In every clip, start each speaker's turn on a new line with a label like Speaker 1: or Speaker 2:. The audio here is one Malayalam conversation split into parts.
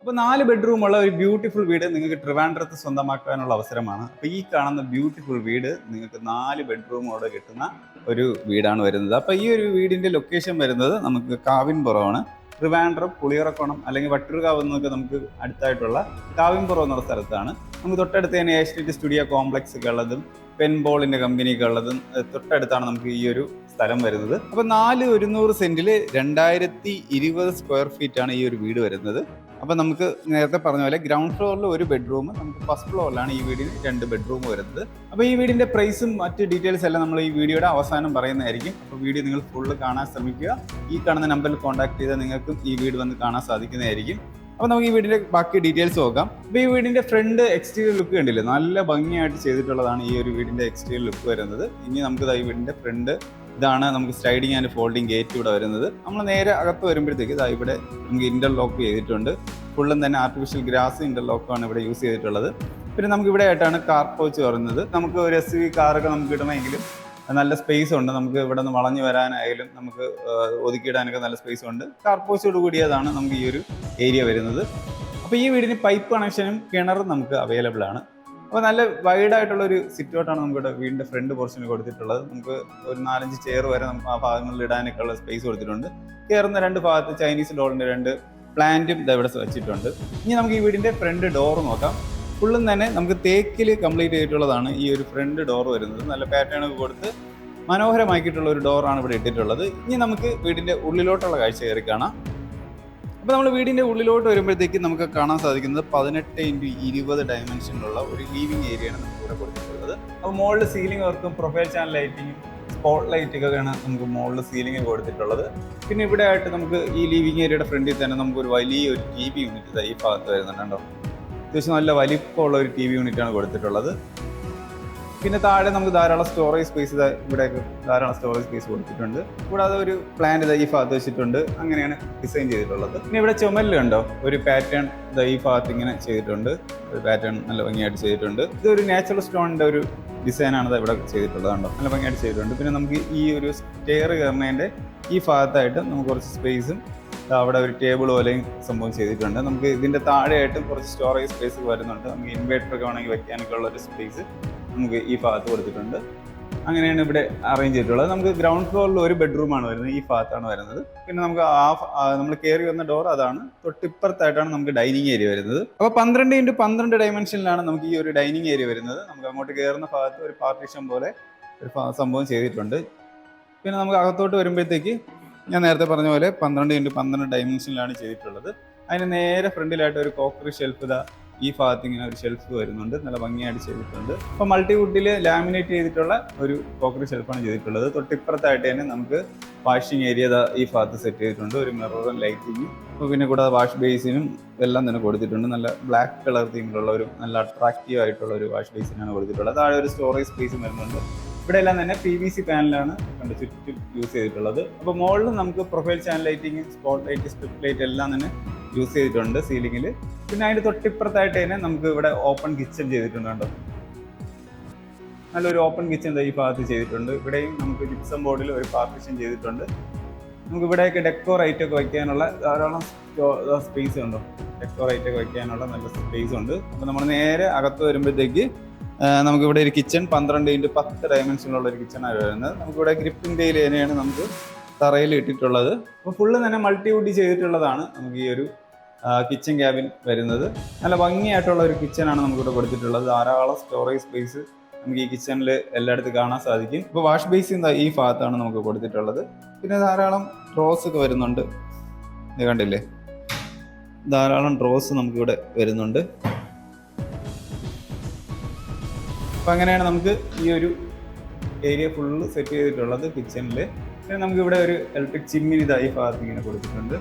Speaker 1: അപ്പോൾ 4 ബെഡ്റൂമുള്ള ഒരു ബ്യൂട്ടിഫുൾ വീട് നിങ്ങൾക്ക് ട്രിവാൻഡ്രത്ത് സ്വന്തമാക്കാനുള്ള അവസരമാണ്. അപ്പോൾ ഈ കാണുന്ന ബ്യൂട്ടിഫുൾ വീട് നിങ്ങൾക്ക് 4 ബെഡ്റൂമോടെ കിട്ടുന്ന ഒരു വീടാണ് വരുന്നത്. അപ്പോൾ ഈ ഒരു വീടിൻ്റെ ലൊക്കേഷൻ വരുന്നത് നമുക്ക് കാവിൻപുറമാണ്. ട്രിവാൻഡ്രം പുളിയറക്കോണം അല്ലെങ്കിൽ വട്ടിയൂർക്കാവ് എന്നൊക്കെ നമുക്ക് അടുത്തായിട്ടുള്ള കാവിൻപുറം എന്നുള്ള സ്ഥലത്താണ്. നമുക്ക് തൊട്ടടുത്ത് തന്നെ എസ്റ്റേറ്റ് സ്റ്റുഡിയോ കോംപ്ലക്സ് ഒക്കെ ഉള്ളതും പെൻബോളിൻ്റെ കമ്പനിയൊക്കെ ഉള്ളതും തൊട്ടടുത്താണ് നമുക്ക് ഈ ഒരു സ്ഥലം വരുന്നത്. അപ്പോൾ 4,100 സെന്റിൽ 2020 സ്ക്വയർ ഫീറ്റ് ആണ് ഈ ഒരു വീട് വരുന്നത്. അപ്പോൾ നമുക്ക് നേരത്തെ പറഞ്ഞ പോലെ ഗ്രൗണ്ട് ഫ്ലോറിൽ ഒരു ബെഡ്റൂം, നമുക്ക് ഫസ്റ്റ് ഫ്ലോറിലാണ് ഈ വീടിന് 2 ബെഡ്റൂം വരുന്നത്. അപ്പോൾ ഈ വീടിൻ്റെ പ്രൈസും മറ്റ് ഡീറ്റെയിൽസ് എല്ലാം നമ്മൾ ഈ വീഡിയോയുടെ അവസാനം പറയുന്നതായിരിക്കും. അപ്പോൾ വീഡിയോ നിങ്ങൾ ഫുള്ള് കാണാൻ ശ്രമിക്കുക. ഈ കാണുന്ന നമ്പറിൽ കോൺടാക്ട് ചെയ്താൽ നിങ്ങൾക്കും ഈ വീട് വന്ന് കാണാൻ സാധിക്കുന്നതായിരിക്കും. അപ്പോൾ നമുക്ക് ഈ വീടിൻ്റെ ബാക്കി ഡീറ്റെയിൽസ് നോക്കാം. അപ്പോൾ ഈ വീടിൻ്റെ ഫ്രണ്ട് എക്സ്റ്റീരിയർ ലുക്ക് കണ്ടില്ലേ, നല്ല ഭംഗിയായിട്ട് ചെയ്തിട്ടുള്ളതാണ് ഈ ഒരു വീടിൻ്റെ എക്സ്റ്റീരിയർ ലുക്ക് വരുന്നത്. ഇനി നമുക്ക് ഈ വീടിൻ്റെ ഫ്രണ്ട് ഇതാണ്, നമുക്ക് സ്ലൈഡിങ് ആൻഡ് ഫോൾഡിങ് ഗേറ്റ് ഇവിടെ വരുന്നത്. നമ്മൾ നേരെ അകത്ത് വരുമ്പോഴത്തേക്ക് ഇവിടെ നമുക്ക് ഇന്റർലോക്ക് ചെയ്തിട്ടുണ്ട്. ഫുള്ളും തന്നെ ആർട്ടിഫിഷ്യൽ ഗ്രാസ് ഇന്റർലോക്കാണ് ഇവിടെ യൂസ് ചെയ്തിട്ടുള്ളത്. പിന്നെ നമുക്ക് ഇവിടെ ആയിട്ടാണ് കാർ പോച്ച് വരുന്നത്. നമുക്ക് ഒരു SUV കാറൊക്കെ നമുക്ക് കിട്ടണമെങ്കിലും നല്ല സ്പേസ് ഉണ്ട്. നമുക്ക് ഇവിടെ നിന്ന് വളഞ്ഞു വരാനായാലും നമുക്ക് ഒതുക്കിയിടാനൊക്കെ നല്ല സ്പേസ് ഉണ്ട്. കാർ പോച്ചോട് കൂടിയതാണ് നമുക്ക് ഈ ഒരു ഏരിയ വരുന്നത്. അപ്പോൾ ഈ വീടിന് പൈപ്പ് കണക്ഷനും കിണറും നമുക്ക് അവൈലബിൾ ആണ്. അപ്പോൾ നല്ല വൈഡായിട്ടുള്ള ഒരു സിറ്റ് ഔട്ടാണ് നമുക്കിവിടെ വീടിൻ്റെ ഫ്രണ്ട് പോർഷനിൽ കൊടുത്തിട്ടുള്ളത്. നമുക്ക് ഒരു 4-5 ചെയർ വരെ നമുക്ക് ആ ഭാഗങ്ങളിൽ ഇടാനൊക്കെ ഉള്ള സ്പേസ് കൊടുത്തിട്ടുണ്ട്. കയറുന്ന 2 ഭാഗത്ത് ചൈനീസ് ഡോറിൻ്റെ 2 പ്ലാന്റും ഇവിടെ വെച്ചിട്ടുണ്ട്. ഇനി നമുക്ക് ഈ വീടിൻ്റെ ഫ്രണ്ട് ഡോർ നോക്കാം. ഫുള്ളും തന്നെ നമുക്ക് തേക്കിൽ കംപ്ലീറ്റ് ചെയ്തിട്ടുള്ളതാണ് ഈ ഒരു ഫ്രണ്ട് ഡോർ വരുന്നത്. നല്ല പാറ്റേൺ ഒക്കെ കൊടുത്ത് മനോഹരമാക്കിയിട്ടുള്ള ഒരു ഡോറാണ് ഇവിടെ ഇട്ടിട്ടുള്ളത്. ഇനി നമുക്ക് വീടിൻ്റെ ഉള്ളിലോട്ടുള്ള കാഴ്ച കയറി കാണാം. അപ്പോൾ നമ്മൾ വീടിൻ്റെ ഉള്ളിലോട്ട് വരുമ്പോഴത്തേക്ക് നമുക്ക് കാണാൻ സാധിക്കുന്നത് 18x20 ഡയമെൻഷനിലുള്ള ഒരു ലിവിങ് ഏരിയയാണ് നമുക്ക് ഇവിടെ കൊടുത്തിട്ടുള്ളത്. അപ്പോൾ മുകളിൽ സീലിംഗ് വർക്കും പ്രൊഫൈൽ ചാനൽ ലൈറ്റിങ്ങും സ്പോട്ട് ലൈറ്റൊക്കെയാണ് നമുക്ക് മുകളിൽ സീലിംഗ് കൊടുത്തിട്ടുള്ളത്. പിന്നെ ഇവിടെ ആയിട്ട് നമുക്ക് ഈ ലിവിങ് ഏരിയയുടെ ഫ്രണ്ടിൽ തന്നെ നമുക്കൊരു വലിയൊരു TV യൂണിറ്റ് ഈ ഭാഗത്ത് വരുന്നുണ്ടോ. അത്യാവശ്യം നല്ല വലിപ്പമുള്ള ഒരു TV യൂണിറ്റാണ് കൊടുത്തിട്ടുള്ളത്. പിന്നെ താഴെ നമുക്ക് ധാരാളം സ്റ്റോറേജ് സ്പേസ്, ഇവിടെയൊക്കെ ധാരാളം സ്റ്റോറേജ് സ്പേസ് കൊടുത്തിട്ടുണ്ട്. കൂടാതെ ഒരു പ്ലാന്റ് ഈ ഭാഗത്ത് വെച്ചിട്ടുണ്ട്. അങ്ങനെയാണ് ഡിസൈൻ ചെയ്തിട്ടുള്ളത്. പിന്നെ ഇവിടെ ചുമലിൽ കണ്ടോ ഒരു പാറ്റേൺ ഈ ഭാഗത്ത് ഇങ്ങനെ ചെയ്തിട്ടുണ്ട്. ഒരു പാറ്റേൺ നല്ല ഭംഗിയായിട്ട് ചെയ്തിട്ടുണ്ട്. ഇതൊരു നാച്ചുറൽ സ്റ്റോണിൻ്റെ ഒരു ഡിസൈനാണ് ഇവിടെ ചെയ്തിട്ടുള്ളത്. കണ്ടോ, നല്ല ഭംഗിയായിട്ട് ചെയ്തിട്ടുണ്ട്. പിന്നെ നമുക്ക് ഈ ഒരു സ്റ്റെയർ കയറുന്നതിൻ്റെ ഈ ഭാഗത്തായിട്ട് നമുക്ക് കുറച്ച് സ്പേസും അവിടെ ഒരു ടേബിൾ പോലെയും സംഭവം ചെയ്തിട്ടുണ്ട്. നമുക്ക് ഇതിൻ്റെ താഴെയായിട്ടും കുറച്ച് സ്റ്റോറേജ് സ്പേസ് വരുന്നുണ്ട്. നമുക്ക് ഇൻവേർട്ടറൊക്കെ വേണമെങ്കിൽ വെക്കാനൊക്കെ ഉള്ള ഒരു സ്പേസ് നമുക്ക് ഈ ഭാഗത്ത് കൊടുത്തിട്ടുണ്ട്. അങ്ങനെയാണ് ഇവിടെ അറേഞ്ച് ചെയ്തിട്ടുള്ളത്. നമുക്ക് ഗ്രൗണ്ട് ഫ്ലോറിൽ ഒരു ബെഡ്റൂമാണ് വരുന്നത്, ഈ ഭാഗത്താണ് വരുന്നത്. പിന്നെ നമുക്ക് നമ്മൾ കയറി വന്ന ഡോർ അതാണ്. തൊട്ടിപ്പുറത്തായിട്ടാണ് നമുക്ക് ഡൈനിങ് ഏരിയ വരുന്നത്. അപ്പോൾ 12x12 ഡയമെൻഷനിലാണ് നമുക്ക് ഈ ഒരു ഡൈനിങ് ഏരിയ വരുന്നത്. നമുക്ക് അങ്ങോട്ട് കയറുന്ന ഭാഗത്ത് ഒരു പാർട്ടീഷൻ പോലെ ഒരു സംഭവം ചെയ്തിട്ടുണ്ട്. പിന്നെ നമുക്ക് അകത്തോട്ട് വരുമ്പോഴത്തേക്ക് ഞാൻ നേരത്തെ പറഞ്ഞ പോലെ 12x12 ഡയമെൻഷനിലാണ് ചെയ്തിട്ടുള്ളത്. അതിന് നേരെ ഫ്രണ്ടിലായിട്ട് ഒരു കോക്കറി ഷെൽഫ് ഈ ഭാഗത്ത് ഇങ്ങനെ ഒരു ഷെൽഫ് വരുന്നുണ്ട്. നല്ല ഭംഗിയായിട്ട് ചെയ്തിട്ടുണ്ട്. അപ്പോൾ മൾട്ടിവുഡിൽ ലാമിനേറ്റ് ചെയ്തിട്ടുള്ള ഒരു കോക്കറി ഷെൽഫാണ് ചെയ്തിട്ടുള്ളത്. തൊട്ടിപ്പുറത്തായിട്ട് തന്നെ നമുക്ക് വാഷിംഗ് ഏരിയ ഈ ഭാഗത്ത് സെറ്റ് ചെയ്തിട്ടുണ്ട്. ഒരു മിററും ലൈറ്റിങ്ങും, അപ്പോൾ പിന്നെ കൂടാതെ വാഷ് ബേസിനും എല്ലാം തന്നെ കൊടുത്തിട്ടുണ്ട്. നല്ല ബ്ലാക്ക് കളർ തീമിലുള്ള ഒരു നല്ല അട്രാക്റ്റീവ് ആയിട്ടുള്ള ഒരു വാഷ് ബേസിനാണ് കൊടുത്തിട്ടുള്ളത്. താഴെ ഒരു സ്റ്റോറേജ് സ്പേസും വരുന്നുണ്ട്. ഇവിടെ എല്ലാം തന്നെ PVC പാനലാണ് ചുറ്റും യൂസ് ചെയ്തിട്ടുള്ളത്. അപ്പോൾ മുകളിൽ നമുക്ക് profile channel lighting, spot light, strip light എല്ലാം തന്നെ യൂസ് ചെയ്തിട്ടുണ്ട് സീലിങ്ങിൽ. പിന്നെ അതിൻ്റെ തൊട്ടിപ്പുറത്തായിട്ട് തന്നെ നമുക്ക് ഇവിടെ ഓപ്പൺ കിച്ചൺ ചെയ്തിട്ടുണ്ട്. കണ്ടോ, നല്ലൊരു ഓപ്പൺ കിച്ചൺ ഈ ഭാഗത്ത് ചെയ്തിട്ടുണ്ട്. ഇവിടെയും നമുക്ക് ജിപ്സം ബോർഡിൽ ഒരു പാർട്ടീഷൻ ചെയ്തിട്ടുണ്ട്. നമുക്ക് ഇവിടെയൊക്കെ ഡെക്കോർ ഐറ്റമൊക്കെ വയ്ക്കാനുള്ള ധാരാളം സ്പേസ് ഉണ്ടോ. ഡെക്കോർ ഐറ്റമൊക്കെ വയ്ക്കാനുള്ള നല്ല സ്പേസ് ഉണ്ട്. അപ്പോൾ നമ്മൾ നേരെ അകത്ത് വരുമ്പോഴത്തേക്ക് നമുക്കിവിടെ ഒരു കിച്ചൺ 12x10 ഡയമെൻഷനിലുള്ള ഒരു കിച്ചണാണ് വരുന്നത്. നമുക്കിവിടെ ഗ്രിപ്പിംഗ് ടൈൽ തന്നെയാണ് നമുക്ക് തറയിൽ ഇട്ടിട്ടുള്ളത്. അപ്പോൾ ഫുള്ള് തന്നെ മൾട്ടിവുഡ് ചെയ്തിട്ടുള്ളതാണ് നമുക്ക് ഈ ഒരു കിച്ചൺ ക്യാബിൻ വരുന്നത്. നല്ല ഭംഗിയായിട്ടുള്ള ഒരു കിച്ചണാണ് നമുക്കിവിടെ കൊടുത്തിട്ടുള്ളത്. ധാരാളം സ്റ്റോറേജ് സ്പേസ് നമുക്ക് ഈ കിച്ചണിൽ എല്ലായിടത്തും കാണാൻ സാധിക്കും. ഇപ്പോൾ വാഷ് ബേസിൻ ഈ ഭാഗത്താണ് നമുക്ക് കൊടുത്തിട്ടുള്ളത്. പിന്നെ ധാരാളം ഡ്രോസ് ഒക്കെ വരുന്നുണ്ട്. ഇത് കണ്ടില്ലേ, ധാരാളം ഡ്രോസ് നമുക്കിവിടെ വരുന്നുണ്ട്. അപ്പം അങ്ങനെയാണ് നമുക്ക് ഈ ഒരു ഏരിയ ഫുള്ള് സെറ്റ് ചെയ്തിട്ടുള്ളത് കിച്ചണിൽ. പിന്നെ നമുക്കിവിടെ ഒരു ഇലക്ട്രിക് ചിമ്മിനി ഈ ഭാഗത്ത് ഇങ്ങനെ കൊടുത്തിട്ടുണ്ട്.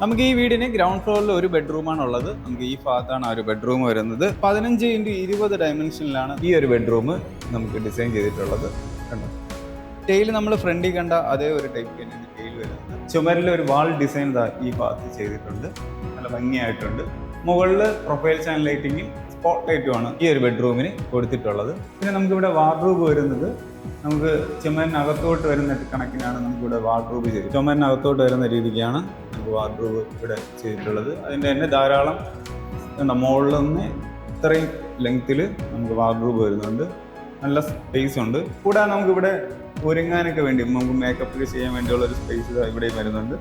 Speaker 1: നമുക്ക് ഈ വീടിന് ഗ്രൗണ്ട് ഫ്ലോറിൽ ഒരു ബെഡ്റൂമാണ് ഉള്ളത്. നമുക്ക് ഈ ഭാഗത്താണ് ആ ഒരു ബെഡ്റൂം വരുന്നത്. 15x20 ഡയമെൻഷനിലാണ് ഈ ഒരു ബെഡ്റൂം നമുക്ക് ഡിസൈൻ ചെയ്തിട്ടുള്ളത്. കണ്ടോ, ടൈൽ നമ്മൾ ഫ്രണ്ടിൽ കണ്ട അതേ ഒരു ടൈപ്പ് തന്നെയാണ് ടൈൽ വരുന്നത്. ചുമരിൽ ഒരു വാൾ ഡിസൈൻ ഈ ഭാഗത്ത് ചെയ്തിട്ടുണ്ട്. നല്ല ഭംഗിയായിട്ടുണ്ട്. മുകളിൽ പ്രൊഫൈൽ ചാനൽ ലൈറ്റിങ്ങും സ്പോട്ട് ലൈറ്റുമാണ് ഈ ഒരു ബെഡ്റൂമിന് കൊടുത്തിട്ടുള്ളത്. പിന്നെ നമുക്കിവിടെ വാർഡ്രോബ് വരുന്നത് നമുക്ക് ചുമരിനകത്തോട്ട് വരുന്ന കണക്കിനാണ് നമുക്കിവിടെ വാർഡ്രോബ് ചെയ്തത്. ചുമരിനകത്തോട്ട് വരുന്ന രീതിക്കാണ് നമുക്ക് വാർഡ്രോബ് ഇവിടെ ചെയ്തിട്ടുള്ളത്. അതിൻ്റെ തന്നെ ധാരാളം മുകളിൽ നിന്ന് ഇത്രയും ലെങ്ത്തിൽ നമുക്ക് വാർഡ്രോബ് വരുന്നുണ്ട്. നല്ല സ്പേസ് ഉണ്ട്. കൂടാതെ നമുക്കിവിടെ ഒരുങ്ങാനൊക്കെ വേണ്ടി നമുക്ക് മേക്കപ്പ് ചെയ്യാൻ വേണ്ടിയുള്ള ഒരു സ്പേസ് ഇവിടെയും വരുന്നുണ്ട്.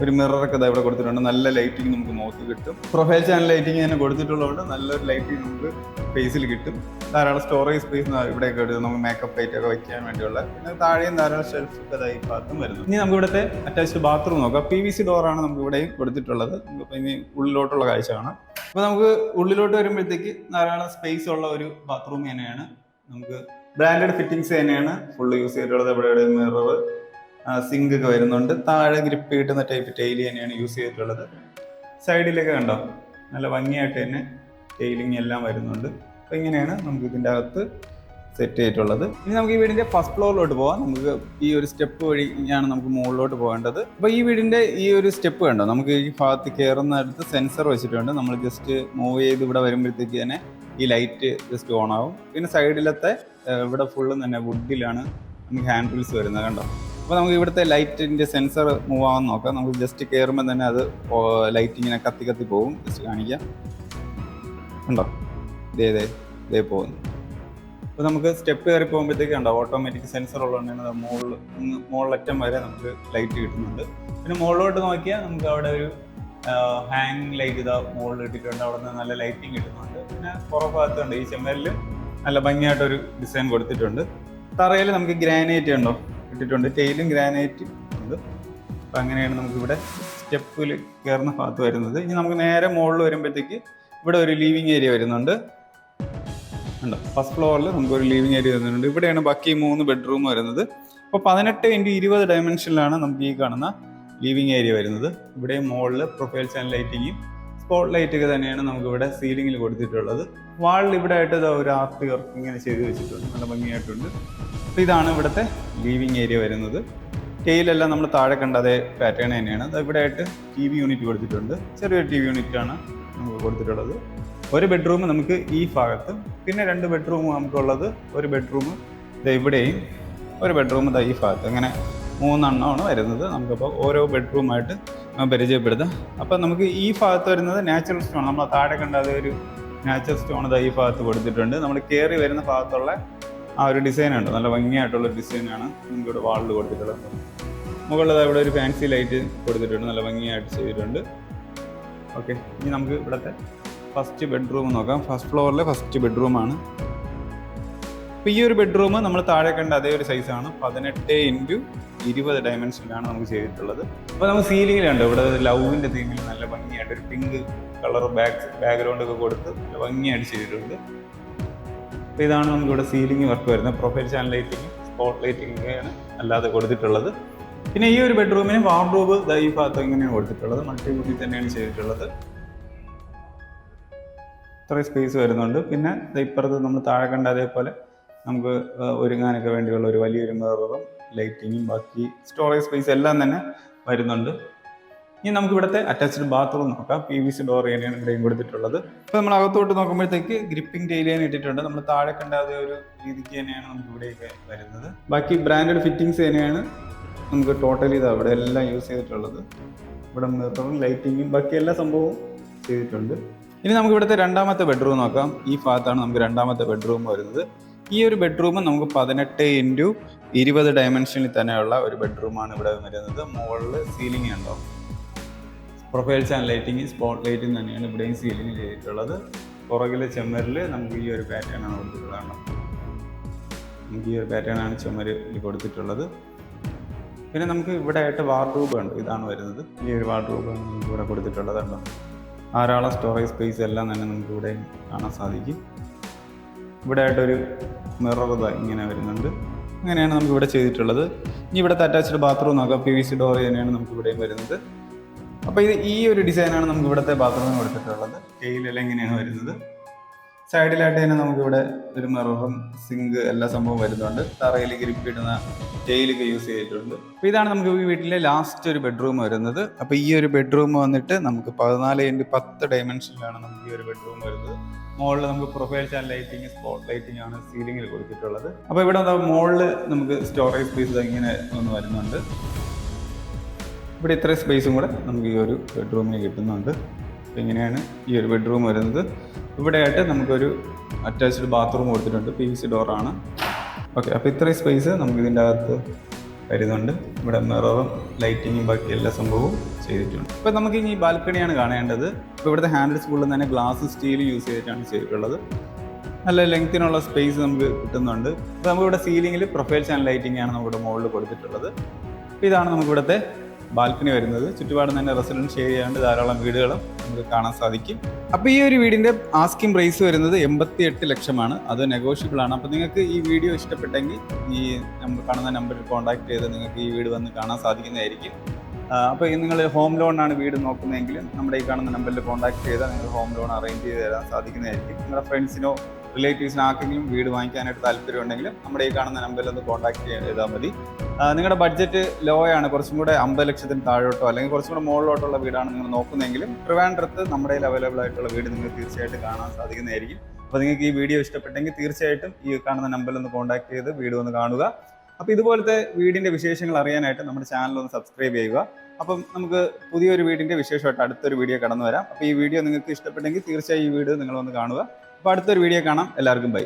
Speaker 1: ഒരു മിററൊക്കെ ഇവിടെ കൊടുത്തിട്ടുണ്ട്. നല്ല ലൈറ്റിംഗ് നമുക്ക് മുഖത്ത് കിട്ടും. പ്രൊഫൈൽ ചാനൽ ലൈറ്റിംഗ് തന്നെ കൊടുത്തിട്ടുള്ളതുകൊണ്ട് നല്ലൊരു ലൈറ്റിംഗ് നമുക്ക് ഫേസിൽ കിട്ടും. ധാരാളം സ്റ്റോറേജ് സ്പേസ് ഇവിടെയൊക്കെ എടുത്ത് നമുക്ക് മേക്കപ്പ് ലൈറ്റ് ഒക്കെ വയ്ക്കാൻ വേണ്ടിയുള്ള. പിന്നെ താഴെയും ധാരാളം ഷെൽഫ് ഒക്കെ ഈ ഭാഗത്തും വരുന്നു. ഇനി നമുക്ക് ഇവിടുത്തെ അറ്റാച്ച്ഡ് ബാത്റൂം നോക്കാം. PVC ഡോറാണ് നമുക്ക് ഇവിടെയും കൊടുത്തിട്ടുള്ളത്. നമുക്ക് ഇനി ഉള്ളിലോട്ടുള്ള കാഴ്ച കാണാം. അപ്പോൾ നമുക്ക് ഉള്ളിലോട്ട് വരുമ്പോഴത്തേക്ക് ധാരാളം സ്പേസ് ഉള്ള ഒരു ബാത്റൂം തന്നെയാണ്. നമുക്ക് ബ്രാൻഡഡ് ഫിറ്റിംഗ്സ് തന്നെയാണ് ഫുള്ള് യൂസ് ചെയ്തിട്ടുള്ളത്. ഇവിടെ മിറർ, സിങ്ക് ഒക്കെ വരുന്നുണ്ട്. താഴെ ഗ്രിപ്പ് കിട്ടുന്ന ടൈപ്പ് ടൈല് തന്നെയാണ് യൂസ് ചെയ്തിട്ടുള്ളത്. സൈഡിലൊക്കെ കണ്ടോ നല്ല ഭംഗിയായിട്ട് തന്നെ ടൈലിങ് എല്ലാം വരുന്നുണ്ട്. അപ്പോൾ ഇങ്ങനെയാണ് നമുക്ക് ഇതിൻ്റെ അകത്ത് സെറ്റ് ചെയ്തിട്ടുള്ളത്. ഇനി നമുക്ക് ഈ വീടിൻ്റെ ഫസ്റ്റ് ഫ്ലോറിലോട്ട് പോകാം. നമുക്ക് ഈ ഒരു സ്റ്റെപ്പ് വഴിയാണ് നമുക്ക് മുകളിലോട്ട് പോകേണ്ടത്. അപ്പോൾ ഈ വീടിൻ്റെ ഈ ഒരു സ്റ്റെപ്പ് കണ്ടോ, നമുക്ക് ഈ ഭാഗത്ത് കയറുന്നിടത്ത് സെൻസർ വെച്ചിട്ടുണ്ട്. നമ്മൾ ജസ്റ്റ് മൂവ് ചെയ്ത് ഇവിടെ വരുമ്പോഴത്തേക്ക് തന്നെ ഈ ലൈറ്റ് ജസ്റ്റ് ഓൺ ആവും. പിന്നെ സൈഡിലത്തെ ഇവിടെ ഫുള്ളും തന്നെ വുഡിലാണ് നമുക്ക് ഹാൻഡ് റീൽസ് വരുന്നത് കണ്ടോ. അപ്പോൾ നമുക്ക് ഇവിടുത്തെ ലൈറ്റിൻ്റെ സെൻസർ മൂവ് ആവാൻ നോക്കാം. നമുക്ക് ജസ്റ്റ് കയറുമ്പോൾ തന്നെ അത് ലൈറ്റ് ഇങ്ങനെ കത്തി കത്തി പോകും. ജസ്റ്റ് കാണിക്കാം കണ്ടോ, ഇതേ പോകുന്നു. അപ്പോൾ നമുക്ക് സ്റ്റെപ്പ് കയറി പോകുമ്പോഴത്തേക്ക് കണ്ടോ ഓട്ടോമാറ്റിക് സെൻസർ ഉള്ളതുകൊണ്ട് മുകളിലറ്റം വരെ നമുക്ക് ലൈറ്റ് കിട്ടുന്നുണ്ട്. പിന്നെ മുകളിലോട്ട് നോക്കിയാൽ നമുക്ക് അവിടെ ഒരു ഹാങ് ലൈറ്റ് ഇതാ മുകളിൽ ഇട്ടിട്ടുണ്ട്. അവിടെ നിന്ന് നല്ല ലൈറ്റിങ് കിട്ടുന്നുണ്ട്. പിന്നെ പുറഭാഗത്തുണ്ട് ഈ ചെമ്മലിലും നല്ല ഭംഗിയായിട്ടൊരു ഡിസൈൻ കൊടുത്തിട്ടുണ്ട്. തറയിൽ നമുക്ക് ഗ്രാനൈറ്റ് ഉണ്ടോ ഇട്ടിട്ടുണ്ട്. ടൈലും ഗ്രാനൈറ്റ് ഉണ്ട്. അപ്പം അങ്ങനെയാണ് നമുക്കിവിടെ സ്റ്റെപ്പിൽ കയറുന്ന ഭാഗത്ത് വരുന്നത്. ഇനി നമുക്ക് നേരെ മുകളിൽ വരുമ്പോഴത്തേക്ക് ഇവിടെ ഒരു ലിവിങ് ഏരിയ വരുന്നുണ്ട്. ഉണ്ടോ ഫസ്റ്റ് ഫ്ലോറിൽ നമുക്കൊരു ലിവിങ് ഏരിയ വരുന്നുണ്ട്. ഇവിടെയാണ് ബാക്കി 3 ബെഡ്റൂം വരുന്നത്. അപ്പോൾ 18x20 ഡയമെൻഷനിലാണ് നമുക്ക് ഈ കാണുന്ന ലിവിങ് ഏരിയ വരുന്നത്. ഇവിടെ മുകളിൽ പ്രൊഫൈൽ ചാനൽ ലൈറ്റിങ്ങും സ്പോട്ട് ലൈറ്റ് ഒക്കെ തന്നെയാണ് നമുക്കിവിടെ സീലിങ്ങിൽ കൊടുത്തിട്ടുള്ളത്. വാളിൽ ഇവിടെ ആയിട്ട് ഒരു ആർട്ട് വർക്ക് ഇങ്ങനെ ചെയ്ത് വെച്ചിട്ടുണ്ട്. നല്ല ഭംഗിയായിട്ടുണ്ട്. അപ്പോൾ ഇതാണ് ഇവിടുത്തെ ലിവിങ് ഏരിയ വരുന്നത്. ടൈലെല്ലാം നമ്മൾ താഴെ കണ്ട അതേ പാറ്റേൺ തന്നെയാണ്. അത് ഇവിടെ ആയിട്ട് TV യൂണിറ്റ് കൊടുത്തിട്ടുണ്ട്. ചെറിയൊരു TV യൂണിറ്റാണ് നമുക്ക് കൊടുത്തിട്ടുള്ളത്. ഒരു ബെഡ്റൂം നമുക്ക് ഈ ഭാഗത്തും പിന്നെ 2 ബെഡ്റൂം നമുക്കുള്ളത്. ഒരു ബെഡ്റൂം ഇവിടെയും ഒരു ബെഡ്റൂം ഈ ഭാഗത്ത്. അങ്ങനെ 3 എണ്ണമാണ് വരുന്നത്. നമുക്കപ്പോൾ ഓരോ ബെഡ്റൂമായിട്ട് പരിചയപ്പെടുത്താം. അപ്പോൾ നമുക്ക് ഈ ഭാഗത്ത് വരുന്നത് നാച്ചുറൽ സ്റ്റോൺ. നമ്മൾ താഴെ കണ്ട അതേ ഒരു നാച്ചുറൽ സ്റ്റോൺ ഈ ഭാഗത്ത് കൊടുത്തിട്ടുണ്ട്. നമ്മൾ കയറി വരുന്ന ഭാഗത്തുള്ള ആ ഒരു ഡിസൈൻ ഉണ്ട്. നല്ല ഭംഗിയായിട്ടുള്ള ഡിസൈനാണ് നമുക്കിവിടെ വാളിൽ കൊടുത്തിട്ടുള്ളത്. മുകളിൽ ഇവിടെ ഒരു ഫാൻസി ലൈറ്റ് കൊടുത്തിട്ടുണ്ട്. നല്ല ഭംഗിയായിട്ട് ചെയ്തിട്ടുണ്ട്. ഓക്കെ, ഇനി നമുക്ക് ഇവിടുത്തെ ഫസ്റ്റ് ബെഡ്റൂം നോക്കാം. ഫസ്റ്റ് ഫ്ലോറിലെ ഫസ്റ്റ് ബെഡ്റൂമാണ്. അപ്പോൾ ഈ ഒരു ബെഡ്റൂം നമ്മൾ താഴെ കണ്ട അതേ ഒരു സൈസാണ്. 18x20 ഡയമെൻഷനിലാണ് നമുക്ക് ചെയ്തിട്ടുള്ളത്. അപ്പോൾ നമുക്ക് സീലിങ്ങിലുണ്ട് ഇവിടെ ലവിൻ്റെ തീമിൽ നല്ല ഭംഗിയായിട്ട് ഒരു പിങ്ക് കളർ ബാക്ക്ഗ്രൗണ്ട് ഒക്കെ കൊടുത്ത് നല്ല ഭംഗിയായിട്ട് ചെയ്തിട്ടുണ്ട്. അപ്പോൾ ഇതാണ് നമുക്കിവിടെ സീലിംഗ് വർക്ക് വരുന്നത്. പ്രൊഫൈൽ ചാനൽ ലൈറ്റിങ്, സ്പോട്ട് ലൈറ്റിങ്ങൊക്കെയാണ് അല്ലാതെ കൊടുത്തിട്ടുള്ളത്. പിന്നെ ഈ ഒരു ബെഡ്റൂമിന് വാർഡ്രോബ് ഈ ഭാഗത്ത് ഇങ്ങനെയാണ് കൊടുത്തിട്ടുള്ളത്. മൾട്ടിവുഡിൽ തന്നെയാണ് ചെയ്തിട്ടുള്ളത്. ഇത്രയും സ്പേസ് വരുന്നുണ്ട്. പിന്നെ ഇപ്പുറത്ത് നമ്മൾ താഴെ കണ്ട അതേപോലെ നമുക്ക് ഒരുങ്ങാനൊക്കെ വേണ്ടിയുള്ള ഒരു വലിയൊരു മിററും ലൈറ്റിങ്ങും ബാക്കി സ്റ്റോറേജ് സ്പേസ് എല്ലാം തന്നെ വരുന്നുണ്ട്. ഇനി നമുക്ക് ഇവിടുത്തെ അറ്റാച്ച്ഡ് ബാത്റൂം നോക്കാം. PVC ഡോർ തന്നെയാണ് ഇവിടെയും കൊടുത്തിട്ടുള്ളത്. അപ്പോൾ നമ്മൾ അകത്തോട്ട് നോക്കുമ്പോഴത്തേക്ക് ഗ്രിപ്പിംഗ് ടൈലിയൻ ഇട്ടിട്ടുണ്ട്. നമ്മൾ താഴെ കണ്ട അതേ ഒരു രീതിക്ക് തന്നെയാണ് നമുക്ക് ഇവിടെയൊക്കെ വരുന്നത്. ബാക്കി ബ്രാൻഡഡ് ഫിറ്റിംഗ്സ് തന്നെയാണ് നമുക്ക് ടോട്ടലി ഇവിടെ എല്ലാം യൂസ് ചെയ്തിട്ടുള്ളത്. ഇവിടെ മിററും ലൈറ്റിങ്ങും ബാക്കി എല്ലാ സംഭവവും ചെയ്തിട്ടുണ്ട്. ഇനി നമുക്ക് ഇവിടുത്തെ രണ്ടാമത്തെ ബെഡ്റൂം നോക്കാം. ഈ ഭാഗത്താണ് നമുക്ക് രണ്ടാമത്തെ ബെഡ്റൂം വരുന്നത്. ഈ ഒരു ബെഡ്റൂം നമുക്ക് 18x20 ഡയമെൻഷനിൽ തന്നെയുള്ള ഒരു ബെഡ്റൂമാണ് ഇവിടെ വരുന്നത്. മുകളിൽ സീലിംഗ് ഉണ്ടോ, profile channel lighting, spot lighting തന്നെയാണ് ഇവിടെയും സീലിംഗ് ചെയ്തിട്ടുള്ളത്. പുറകിലെ ചുമരിൽ നമുക്ക് ഈ ഒരു പാറ്റേൺ ആണ് കൊടുത്തിട്ടുള്ളത്. നമുക്ക് ഈ ഒരു പാറ്റേൺ ആണ് ചുമരിൽ കൊടുത്തിട്ടുള്ളത്. പിന്നെ നമുക്ക് ഇവിടെ ആയിട്ട് വാർഡ്രോബ് ഉണ്ട്. ഇതാണ് വരുന്നത്. ഈ ഒരു വാർഡ്രോബാണ് നമുക്ക് ഇവിടെ കൊടുത്തിട്ടുള്ളത്. ധാരാളം സ്റ്റോറേജ് സ്പേസ് എല്ലാം തന്നെ നമുക്ക് ഇവിടെ കാണാൻ സാധിക്കും. ഇവിടെ ആയിട്ടൊരു മിറർ ഇങ്ങനെ വരുന്നുണ്ട്. അങ്ങനെയാണ് നമുക്ക് ഇവിടെ ചെയ്തിട്ടുള്ളത്. ഇനി ഇവിടുത്തെ അറ്റാച്ച്ഡ് ബാത്റൂം നോക്കാം. PVC ഡോർ തന്നെയാണ് നമുക്ക് ഇവിടെയും വരുന്നത്. അപ്പോൾ ഈ ഒരു ഡിസൈനാണ് നമുക്ക് ഇവിടുത്തെ ബാത്റൂമിൽ കൊടുത്തിട്ടുള്ളത്. ടൈലെല്ലാം ഇങ്ങനെയാണ് വരുന്നത്. സൈഡിലായിട്ട് തന്നെ നമുക്കിവിടെ ഒരു മിററും സിങ്ക് എല്ലാ സംഭവം വരുന്നുണ്ട്. തറയിൽ ഗ്രിപ്പിടുന്ന ടെയിലൊക്കെ യൂസ് ചെയ്തിട്ടുണ്ട്. അപ്പോൾ ഇതാണ് നമുക്ക് ഈ വീട്ടിലെ ലാസ്റ്റ് ഒരു ബെഡ്റൂം വരുന്നത്. അപ്പോൾ ഈ ഒരു ബെഡ്റൂം വന്നിട്ട് നമുക്ക് 14x10 ഡയമെൻഷനിലാണ് നമുക്ക് ഈ ഒരു ബെഡ്റൂം വരുന്നത്. മുകളിൽ നമുക്ക് profile channel lighting, spot lighting ആണ് സീലിംഗിൽ കൊടുത്തിട്ടുള്ളത്. അപ്പോൾ ഇവിടെ മുകളിൽ നമുക്ക് സ്റ്റോറേജ് സ്പേസ് ഇങ്ങനെ ഒന്ന് വരുന്നുണ്ട്. ഇവിടെ ഇത്രയും സ്പേസും കൂടെ നമുക്ക് ഈ ഒരു ബെഡ്റൂമിന് കിട്ടുന്നുണ്ട്. അപ്പോൾ ഇങ്ങനെയാണ് ഈ ഒരു ബെഡ്റൂം വരുന്നത്. ഇവിടെയായിട്ട് നമുക്കൊരു അറ്റാച്ച്ഡ് ബാത്റൂം കൊടുത്തിട്ടുണ്ട്. PVC ഡോറാണ്. ഓക്കെ, അപ്പോൾ ഇത്രയും സ്പേസ് നമുക്ക് ഇതിൻ്റെ അകത്ത് വരുന്നുണ്ട്. ഇവിടെ മിററും ലൈറ്റിങ്ങും ബാക്കി എല്ലാ സംഭവവും ചെയ്തിട്ടുണ്ട്. ഇപ്പോൾ നമുക്ക് ഇനി ബാൽക്കണിയാണ് കാണേണ്ടത്. ഇപ്പോൾ ഇവിടുത്തെ ഹാൻഡിൽസ് ഫുള്ളും തന്നെ ഗ്ലാസ് സ്റ്റീൽ യൂസ് ചെയ്തിട്ടാണ് ചെയ്തിട്ടുള്ളത്. നല്ല ലെങ്ത്തിനുള്ള സ്പേസ് നമുക്ക് കിട്ടുന്നുണ്ട്. ഇപ്പോൾ നമുക്കിവിടെ സീലിംഗിൽ പ്രൊഫൈൽ ചാനൽ ലൈറ്റിംഗ് ആണ് നമ്മുടെ മുകളിൽ കൊടുത്തിട്ടുള്ളത്. അപ്പോൾ ഇതാണ് നമുക്കിവിടുത്തെ ബാൽക്കണി വരുന്നത്. ചുറ്റുപാടും തന്നെ റെസിഡൻഷ്യൽ ഏരിയ ഉണ്ട്, ധാരാളം വീടുകളും നമുക്ക് കാണാൻ സാധിക്കും. അപ്പോൾ ഈ ഒരു വീടിൻ്റെ ആസ്കിംഗ് പ്രൈസ് വരുന്നത് 88 ലക്ഷമാണ്. അത് നെഗോഷ്യബിൾ ആണ്. അപ്പോൾ നിങ്ങൾക്ക് ഈ വീഡിയോ ഇഷ്ടപ്പെട്ടെങ്കിൽ ഈ കാണുന്ന നമ്പറിൽ കോൺടാക്ട് ചെയ്ത് നിങ്ങൾക്ക് ഈ വീട് വന്ന് കാണാൻ സാധിക്കുന്നതായിരിക്കും. അപ്പോൾ നിങ്ങൾ ഹോം ലോണാണ് വീട് നോക്കുന്നതെങ്കിൽ നമ്മുടെ ഈ കാണുന്ന നമ്പറിൽ കോൺടാക്ട് ചെയ്താൽ നിങ്ങൾ ഹോം ലോൺ അറേഞ്ച് ചെയ്ത് തരാൻ സാധിക്കുന്നതായിരിക്കും. നിങ്ങളുടെ ഫ്രണ്ട്സിനോ റിലേറ്റീവ്സിനോ ആർക്കെങ്കിലും വീട് വാങ്ങിക്കാനായിട്ട് താല്പര്യമുണ്ടെങ്കിലും നമ്മുടെ ഈ കാണുന്ന നമ്പറിൽ ഒന്ന് കോൺടാക്ട് ചെയ്താൽ മതി. നിങ്ങളുടെ ബഡ്ജറ്റ് ലോ ആണ്, കുറച്ചും കൂടെ 50 ലക്ഷത്തിന് താഴോട്ടോ അല്ലെങ്കിൽ കുറച്ചും കൂടെ മുകളിലോട്ടുള്ള വീടാണ് നിങ്ങൾ നോക്കുന്നതെങ്കിലും ട്രിവാൻഡ്രത്ത് നമ്മുടെ അവൈലബിൾ ആയിട്ടുള്ള വീട് നിങ്ങൾക്ക് തീർച്ചയായിട്ടും കാണാൻ സാധിക്കുന്നതായിരിക്കും. അപ്പോൾ നിങ്ങൾക്ക് ഈ വീഡിയോ ഇഷ്ടപ്പെട്ടെങ്കിൽ തീർച്ചയായിട്ടും ഈ കാണുന്ന നമ്പറിൽ ഒന്ന് കോൺടാക്ട് ചെയ്ത് വീട് ഒന്ന് കാണുക. അപ്പോൾ ഇതുപോലത്തെ വീടിൻ്റെ വിശേഷങ്ങൾ അറിയാനായിട്ട് നമ്മുടെ ചാനൽ ഒന്ന് സബ്സ്ക്രൈബ് ചെയ്യുക. അപ്പം നമുക്ക് പുതിയൊരു വീടിൻ്റെ വിശേഷമായിട്ട് അടുത്തൊരു വീഡിയോ കടന്നു വരാം. അപ്പോൾ ഈ വീഡിയോ നിങ്ങൾക്ക് ഇഷ്ടപ്പെട്ടെങ്കിൽ തീർച്ചയായും ഈ വീഡിയോ നിങ്ങളൊന്ന് കാണുക. അപ്പോൾ അടുത്തൊരു വീഡിയോ കാണാം. എല്ലാവർക്കും ബൈ.